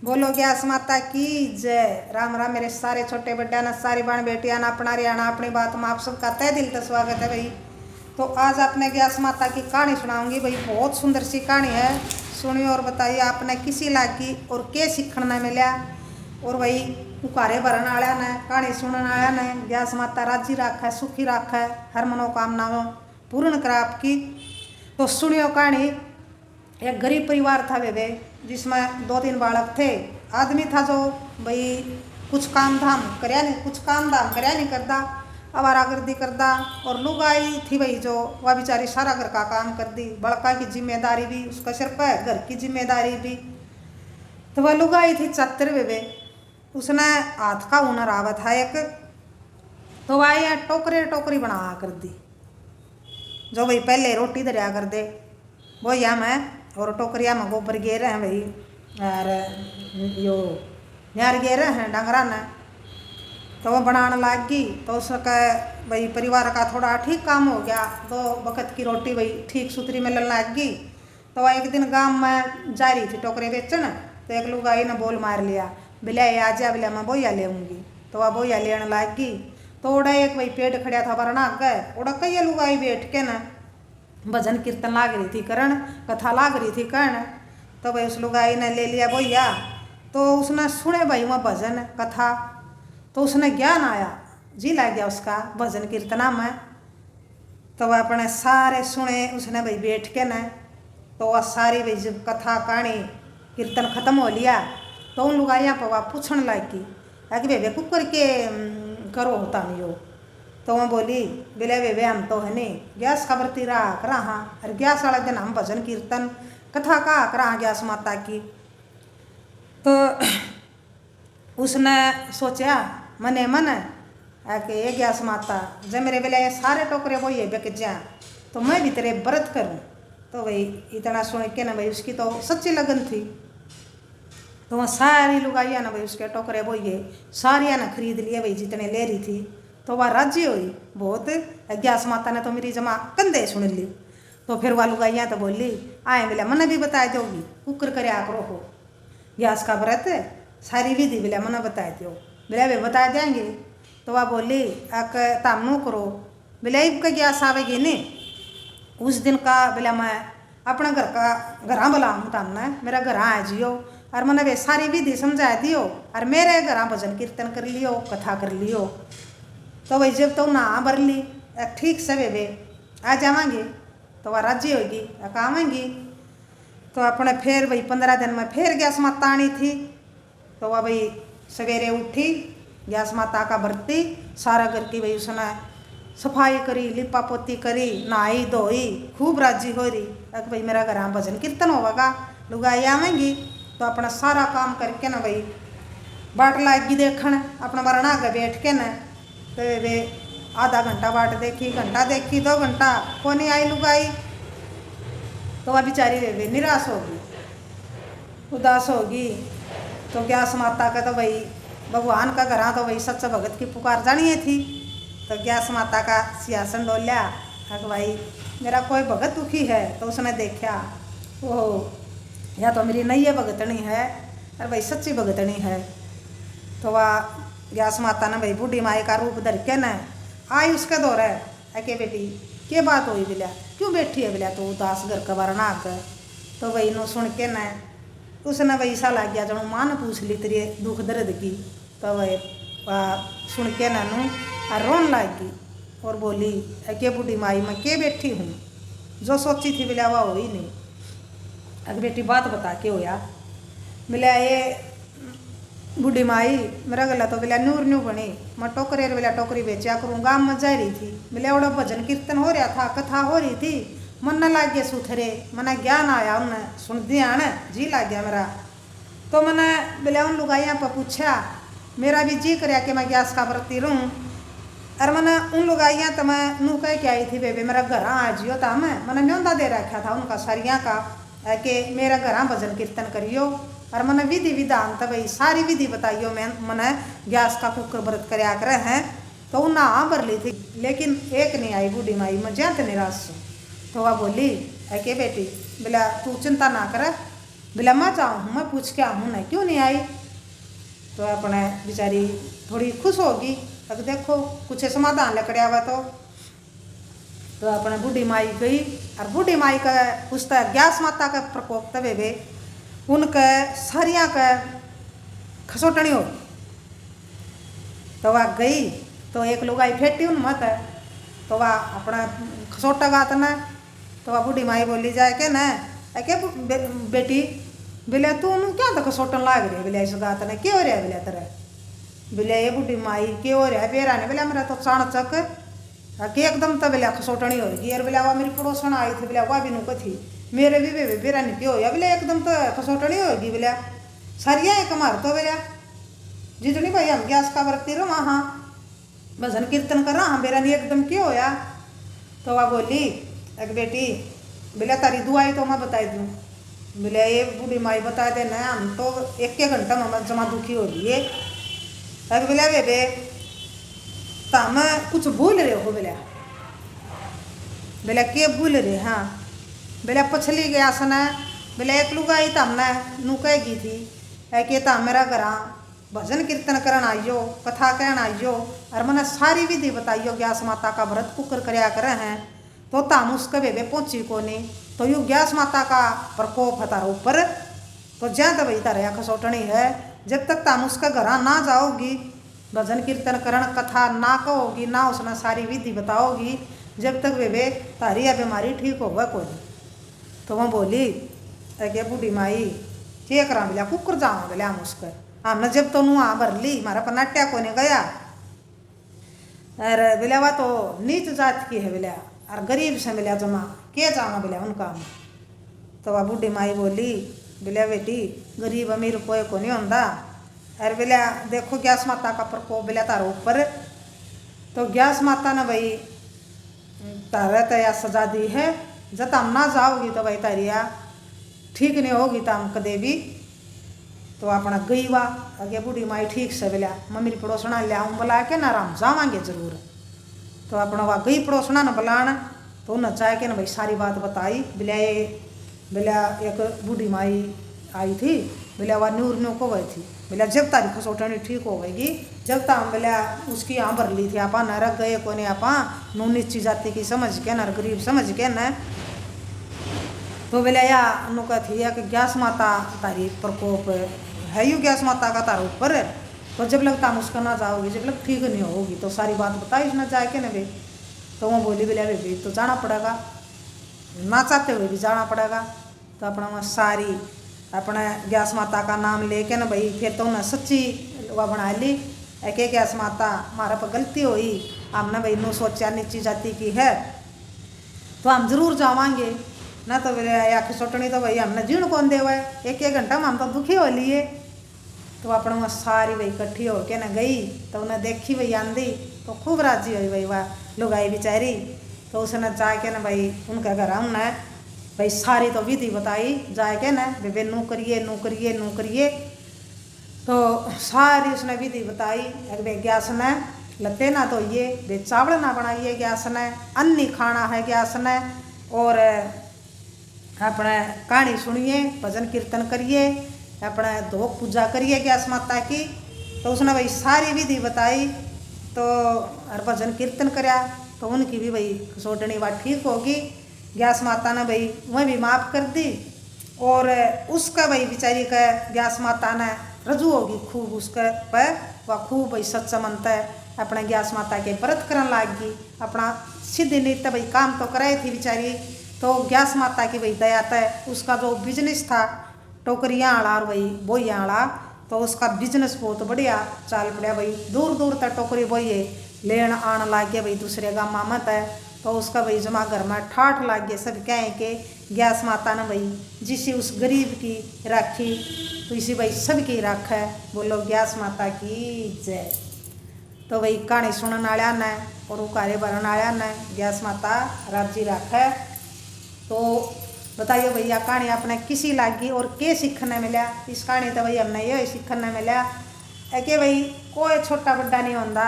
बोलो ग्यास माता की जय। राम राम मेरे सारे छोटे बड्डा ना सारी बाण बेटियां ना अपना रियाना अपनी बात में आप सबका तय दिल से स्वागत है भाई। तो आज आपने ग्यास माता की कहानी सुनाऊंगी भाई। बहुत सुंदर सी कहानी है, सुनिए और बताइए आपने किसी लागी और के सीखने मिला। और भाई उकारे भरन आया ने कहानी सुनने आया ने ग्यास माता राजी रखे सुखी रखे हर मनोकामना पूर्ण करे आपकी। तो सुनियो कहानी। एक गरीब परिवार था वे जिसमें 2-3 बालक थे। आदमी था जो भाई कुछ काम धाम करया नहीं, कुछ काम धाम करया नहीं करता, आवारागर्दी करता। और लुगाई थी भाई जो वह बेचारी सारा घर का काम कर दी, बड़का की जिम्मेदारी भी उसका सिर पर, घर की जिम्मेदारी भी। तो वह लुगाई थी चतर वे, उसने हाथ का हुनर आवा था एक। तो वह यहाँ टोकरे टोकरी बना कर दी, जो भाई पहले रोटी दरिया कर दे वो या मैं, और टोकरिया में गोबर गेरे हैं भाई, और यो यार गेरे हैं डंगरा ने। तो वो बनाने लाग गई। तो उसका भाई परिवार का थोड़ा ठीक काम हो गया, 2 वक्त की रोटी भाई ठीक सुथरी मिलने लग गई। तो वह एक दिन गांव में जा रही थी टोकरे बेचन। तो एक लुगाई ने बोल मार लिया, बिला आ जा, बिला मैं बोया ले आऊँगी। तो वह बोया लेने लग गई। तो उड़ा एक भाई पेड़ खड़ा था वरना गए, उड़ा कई लुगाई बैठ के ना भजन कीर्तन लाग रही थी करण, कथा लाग रही थी करण। तो भाई उस लुगाई ने ले लिया बोया। तो उसने सुने भाई वह भजन कथा, तो उसने ज्ञान आया, जी लग गया उसका भजन कीर्तना में। तो वह अपने सारे सुने उसने भाई बैठ के न। तो वह सारी भाई जब कथा कहानी कीर्तन खत्म हो लिया तो उन लुगाइयाँ पर वह पूछने लगी कि वे कुकर के करो होता नहीं हो। तो वह बोली, बिले वे हम तो है नहीं गैस खबर तीरा करा हाँ, अरे गैस वाला दिन हम भजन कीर्तन कथा का करा गैस माता की। तो उसने सोचा मने मन कि ये गैस माता जब मेरे बेले ये सारे टोकरे वो ये बिक जाए तो मैं भी तेरे व्रत करूँ। तो भाई इतना सुन के ना भाई उसकी तो सच्ची लगन थी। तो वह सारी लुगाइया ना भाई उसके टोकरे वो ये सारिया ने खरीद लिए भाई जितने ले रही थी। तो वह राजी हुई बहुत, ग्यास माता ने तो मेरी जमा कंधे सुन ली। तो फिर वह लुगाइया तो बोली, आए मिला मने भी बता दोगी कुकर करया करो हो ग्यास का व्रत सारी विधि बिला मना बता दो, बिला वे बता देंगे। तो वह बोली ताम नो करो, बिला का ग्यास आवेगी नहीं उस दिन का, बिला मैं अपना घर का घर बुलाऊँ तामने मेरा घर आ जियो और मैंने वे सारी विधि समझा दियो और मेरे घर भजन कीर्तन कर लियो कथा कर लियो। तो वही जब तो ना भर ली ठीक से वे आ जावांगी। तो वह राजी होगी आवेंगी। तो अपने फिर भाई 15 दिन में फिर गैस माता आनी थी। तो वह भाई सवेरे उठी गैस माता का बरती सारा घर की भाई उसने सफाई करी, लिपा पोती करी, नहाई धोई, खूब राजी हो रही कि भाई मेरा घर भजन कीर्तन होगा, लुगाई आवेंगी। तो अपना सारा काम करके ना भाई बाट लागी देखन अपना वरना आगे बैठ के न। तो वे आधा घंटा बाट देखी, घंटा देखी, 2 घंटा को नहीं आई लुगाई। तो वह बेचारी वे निराश होगी, उदास होगी। तो ग्यास माता का तो भाई भगवान का घर तो भाई सच्चा भगत की पुकार जानिए थी। तो ग्यास माता का सिंहासन डोलिया कि भाई मेरा कोई भगत दुखी है। तो उसने देखा ओह या तो मेरी नई भगतनी है और भाई सच्ची भगतनी है। तो वह ग्यास माता ने भाई बूढ़ी माई का रूप धर के न आई उसके दौरे के बेटी के बात हुई बिल्या क्यों बैठी है बिल्या तो उदास घर का बारना आकर। तो वही नो सुन के न उसने वही सा लग गया जो माँ ने पूछ ली तेरे दुख दर्द की। तो वह सुन के नू रोन लग गई और बोली के बूढ़ी माई मैं के बैठी हूँ, जो सोची थी बिल्या वह हो ही नहीं। अगर बेटी बात बता के होया मिला ये बूढ़ी माई मेरा गला तो बिला नूर न्यू बनी, मैं टोकरे बिला टोकरी बेचा करूँ गाँव में जा रही थी। मिला बड़ा भजन कीर्तन हो रहा था, कथा हो रही थी, मन न लाग गया सुथरे, मना ज्ञान आया उन्हें सुन दिया न जी लग गया मेरा। तो मैंने बिला उन लुगाइया पर पूछा मेरा भी जी कर कि मैं गैस का व्रती रहूँ। और मैंने उन लुगाइया तो मैं नू कह के आई थी बेबे मेरा घर आ जियो था, मैंने न्योंदा दे रखा था उनका सरिया का कि मेरा घर भजन कीर्तन करियो। और मैंने विधि विधान तो भाई सारी विधि बताइयो मैंने गैस का कुकर व्रत करया करे हैं। तो वो ना भर ली थी लेकिन एक नहीं आई बूढ़ी माई, मैं ज्यादा निराश हूँ। तो वह बोली कि बेटी बोला तू चिंता ना कर, बोला मैं जाऊँ, मैं पूछ के आऊँ ना, क्यों नहीं आई। तो अपने बेचारी थोड़ी खुश होगी, अब देखो कुछ समाधान लकड़े आवा। तो अपने बूढ़ी माई गई और बूढ़ी माई का पूछता गैस माता का प्रकोप तबे वे उनके सरिया का खसोटनी हो। तो वह गई तो एक लुगाई फेंटी उन मत है, तो वह अपना खसोटा गात न। तो वह बूढ़ी माई बोली जाए के न क्या बेटी बोले तू क्या तो खसोटन लाग रही है, बोले ऐसा गात न क्यों हो रहा है, बोले तेरा बोले ये बूढ़ी माई क्यों हो रहा है बेरा ने। बोले मेरा तो चाणचक कि एकदम तो बोले खसोटनी होगी। और बोले वह मेरी पड़ोसन आई थी, बोले वह भी नुक थी मेरे भी बेरा नहीं क्यों हो, बोले एकदम तो खसोटनी होगी। बोले सरिया एक मार तो बोले जितनी भाई हम गैस का बरती रहो वहाँ भजन कीर्तन कर रहा, मेरा नहीं एकदम क्यों होया। तो वह बोली एक बेटी बोले तारी दुआई तो मैं बताई दूँ। बोले ये बूढ़ी माई बता देना, हम तो एक घंटा में जमा दुखी हो रही है। अब बोले बेबे तम कुछ भूल रहे हो। बोले के भूल रहे। हाँ बोले पछली गया सना, बोले एक लुगाई तो हमने नू कहेगी थी कि तो मेरा घर भजन कीर्तन करन आइयो, कथा कहन आइयो और मैंने सारी विधि बताइयो गैस माता का व्रत कुकर करया करे हैं। तो तम उसके बेबे पहुंची को नहीं। तो यू गैस माता का प्रकोप है तारा ऊपर, तो ज्यादा भाई तारा खसोटनी है। जब तक तम उसका घर ना जाओगी, भजन कीर्तन करण कथा ना कहोगी, ना उसने सारी विधि बताओगी, जब तक बेबे तारी यह बीमारी ठीक होगा कोई। तो वह बोली अगे बूढ़ी माई के करा बोलिया कुकर जाओ। बोले हम उसका हमने जब तो नुआ भर ली हमारा पनाट्या को नहीं गया। अरे बोले वह तो नीच जात की है, बोले और गरीब से मिला जमा के जाना बोले उनका। तो वह बूढ़ी माई बोली बोले बेटी गरीब अमीर कोई को नहीं होता। अरे बोले देखो गैस माता का प्रकोप बोले तारो ऊपर। तो गैस माता ने भाई तारा तया सजा दी है, जब हम ना जाओगी तो भाई तारिया ठीक नहीं होगी तो हम कदे भी। तो अपना गई वा अगे बूढ़ी माई ठीक से बोलिया मैं मेरी पड़ोसना ले आऊँ बुला के ना हम जावांगे जरूर। तो अपना वह गई पड़ोसना ने बुलाना, तो उन्हें चाह के ना भाई सारी बात बताई। बोलिया एक बूढ़ी माई आई थी, बोलिया वह नूर न्यू को गई थी। बोलिया जब तारी खसोटनी ठीक हो गई, जब तक बोलिया उसकी यहाँ भर ली थी आपा न रख गए को नहीं आपा नू नीची जाति की समझ के न गरीब समझ के न। तो बोलिया या नुका थी या कि गैस माता तारी प्रकोप है यू गैस माता का तार ऊपर। तो जब लग ताम उसका ना जाओगी, जब लग ठीक नहीं होगी तो सारी बात बताई ना जाए के न बे। तो वह बोली बोलिया बेबी तो जाना पड़ेगा, ना चाहते हुए भी जाना पड़ेगा। तो अपना वहाँ सारी अपने गैस माता का नाम लेके ना भाई फिर तो उन्हें सच्ची वह बना ली एक गैस माता हमारा पर गलती हुई, हमने भाई नू सोचा नीची जाति की है तो हम जरूर जावांगे ना। तो बोले या खिसोटनी तो भाई हमने जीण कौन दे हुआ है, एक घंटा में हम तो दुखी हो लिए। तो अपने वहाँ सारी भाई इकट्ठी होके ना गई, तो उन्हें देखी भाई आंधी तो खूब राजी हुई भाई वह लुगाई बेचारी। तो उसने जाके ना भाई उनके घर उन्हें भाई सारी तो विधि बताई जाके ना बेबे नू करिए नू करिए नू करिए। तो सारी उसने विधि बताई। अरे गैस ने लत्ते ना धोइए, बे चावल ना बनाइए गैस ने, अन्न नहीं खाना है गैस ने, और अपने कहानी सुनिए भजन कीर्तन करिए, अपने धोक पूजा करिए गैस माता की। तो उसने भाई सारी विधि बताई। तो और भजन कीर्तन कराया तो उनकी भी भाई खसोटनी बात ठीक होगी। गैस माता ने भाई वह भी माफ़ कर दी, और उसका भाई बेचारी का गैस माता ने रजू होगी खूब उसके पर, वह खूब भाई सच्चा मनता है अपने गैस माता के व्रत करने लाग गई। अपना सीधे नित्य भाई काम तो कराई थी बेचारी। तो गैस माता की भाई दया तय उसका जो बिजनेस था टोकरियाँ आड़ा और भाई बोइयाँ आड़ा, तो उसका बिजनेस बहुत बढ़िया चाल पड़ा भाई। दूर दूर तक टोकरी बोइए लेन आने लाग गए भाई दूसरे गाँव मामत है। तो उसका भाई जमा घर में ठाठ लाग गए सब कहें कि गैस माता ने भाई जिसे उस गरीब की राखी तो इसी भाई सबकी राख है। बोलो गैस माता की जय। तो भाई कहानी सुनने आया ने और वो कार्य भरने आया ने गैस माता राजी राख है। तो बताइए भैया कहानी अपने किसी लागी और के सीखने मिला। इस कहानी तो भाई हमने ये सीखने मिला है कि भाई कोई छोटा बड़ा नहीं होता।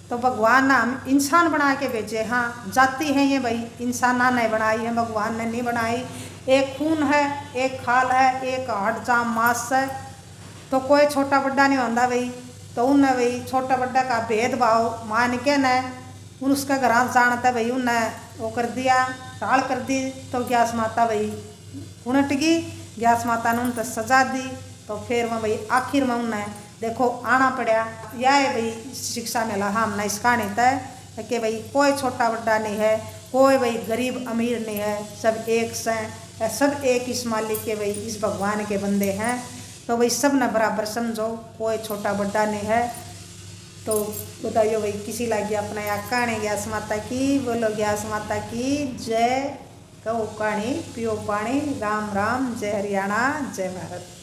तो भगवान ने हम इंसान बना के भेजे। हाँ जाति है ये भाई इंसान नहीं बनाई है, भगवान ने नहीं बनाई। एक खून है, एक खाल है, एक हाड़ चाम मांस है। तो कोई छोटा बड़ा नहीं होता भाई। तो उन्हें भाई छोटा बड़ा का भेदभाव मान के न उन उसका घर जानता भाई उन्हें वो कर दिया, टाल कर दी। तो ग्यास माता भाई उनट गई, ग्यास माता ने उन सजा दी। तो फिर वह भाई आखिर में उन्हें देखो आना पड़ा। यह है भाई शिक्षा मिला हमने इस कहानी तय कि भाई कोई छोटा बड़ा नहीं है, कोई भाई गरीब अमीर नहीं है, सब एक से सब एक इस मालिक के भाई इस भगवान के बंदे हैं। तो भाई सब ने बराबर समझो, कोई छोटा बड़ा नहीं है। तो बताइयो भाई किसी लगी अपना यहाँ कहानी ग्यास माता की, बोलो ग्यास माता की जय। कहो कहानी पियो पानी, राम राम, जय हरियाणा, जय भारत।